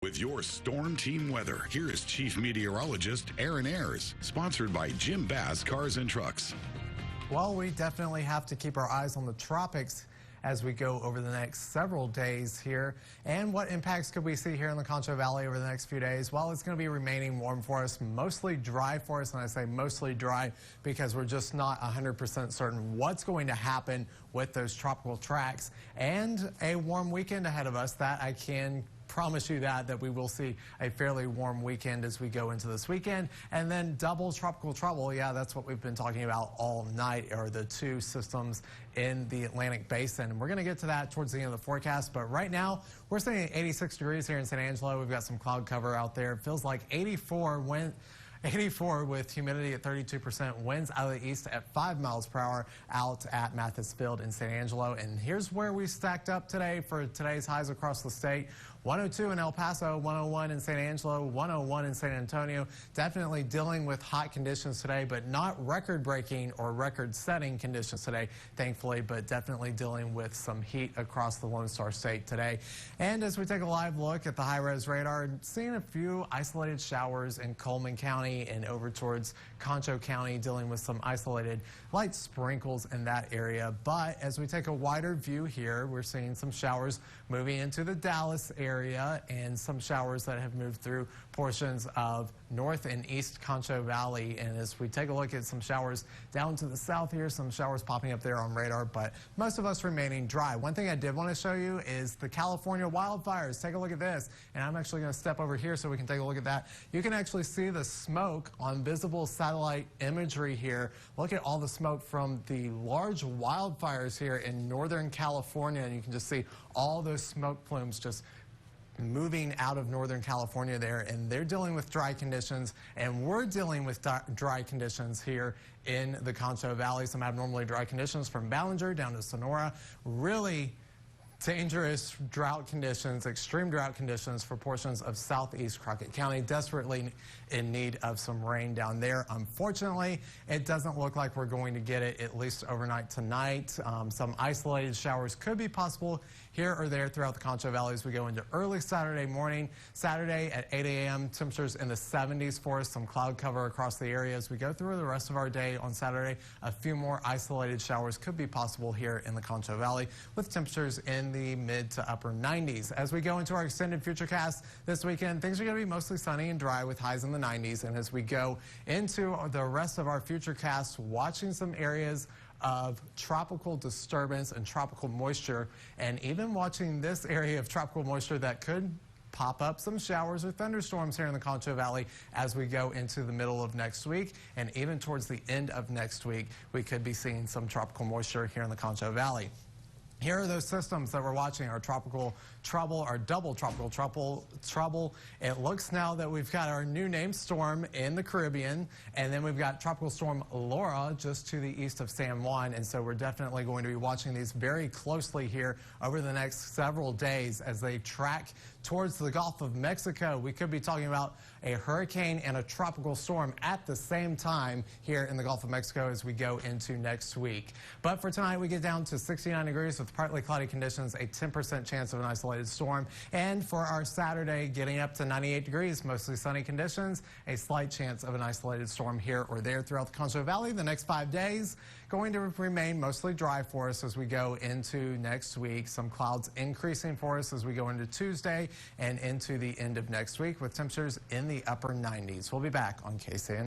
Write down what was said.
With your Storm Team weather, here is Chief Meteorologist Aaron Ayers, sponsored by Jim Bass Cars and Trucks. Well, we definitely have to keep our eyes on the tropics as we go over the next several days here. And what impacts could we see here in the Concho Valley over the next few days? Well, it's going to be remaining warm for us, mostly dry for us. And I say mostly dry because we're just not 100% certain what's going to happen with those tropical tracks. And a warm weekend ahead of us that I can promise you that we will see a fairly warm weekend as we go into this weekend. And then double tropical trouble, yeah, that's what we've been talking about all night, are the two systems in the Atlantic Basin. And we're going to get to that towards the end of the forecast. But right now, we're sitting at 86 degrees here in San Angelo. We've got some cloud cover out there. It feels like 84 with humidity at 32%, winds out of the east at 5 miles per hour out at Mathis Field in San Angelo. And here's where we stacked up today for today's highs across the state. 102 in El Paso, 101 in San Angelo, 101 in San Antonio. Definitely dealing with hot conditions today, but not record-breaking or record-setting conditions today, thankfully, but definitely dealing with some heat across the Lone Star State today. And as we take a live look at the high-res radar, seeing a few isolated showers in Coleman County and over towards Concho County, dealing with some isolated light sprinkles in that area. But as we take a wider view here, we're seeing some showers moving into the Dallas area and some showers that have moved through portions of north and east Concho Valley. And as we take a look at some showers down to the south here, some showers popping up there on radar, but most of us remaining dry. One thing I did want to show you is the California wildfires. Take a look at this, and I'm actually going to step over here so we can take a look at that. You can actually see the smoke on visible satellite imagery here. Look at all the smoke from the large wildfires here in Northern California, and you can just see all those smoke plumes just moving out of Northern California there, and they're dealing with dry conditions, and we're dealing with dry conditions here in the Concho Valley. Some abnormally dry conditions from Ballinger down to Sonora. Really dangerous drought conditions, extreme drought conditions for portions of southeast Crockett County, desperately in need of some rain down there. Unfortunately, it doesn't look like we're going to get it, at least overnight tonight. Some isolated showers could be possible here or there throughout the Concho Valley as we go into early Saturday morning. Saturday at 8 a.m., temperatures in the 70s for us, some cloud cover across the area. As we go through the rest of our day on Saturday, a few more isolated showers could be possible here in the Concho Valley with temperatures in the mid to upper 90s. As we go into our extended futurecast this weekend, things are going to be mostly sunny and dry with highs in the 90s. And as we go into the rest of our futurecast, watching some areas of tropical disturbance and tropical moisture, and even watching this area of tropical moisture that could pop up some showers or thunderstorms here in the Concho Valley as we go into the middle of next week, and even towards the end of next week, we could be seeing some tropical moisture here in the Concho Valley. Here are those systems that we're watching, our tropical trouble, our double tropical trouble. It looks now that we've got our new name storm in the Caribbean, and then we've got Tropical Storm Laura just to the east of San Juan. And so we're definitely going to be watching these very closely here over the next several days as they track towards the Gulf of Mexico. We could be talking about a hurricane and a tropical storm at the same time here in the Gulf of Mexico as we go into next week. But for tonight, we get down to 69 degrees with partly cloudy conditions, a 10% chance of an isolated storm. And for our Saturday, getting up to 98 degrees, mostly sunny conditions, a slight chance of an isolated storm here or there throughout the Concho Valley. The next 5 days going to remain mostly dry for us as we go into next week. Some clouds increasing for us as we go into Tuesday and into the end of next week with temperatures in the upper 90s. We'll be back on KSAN.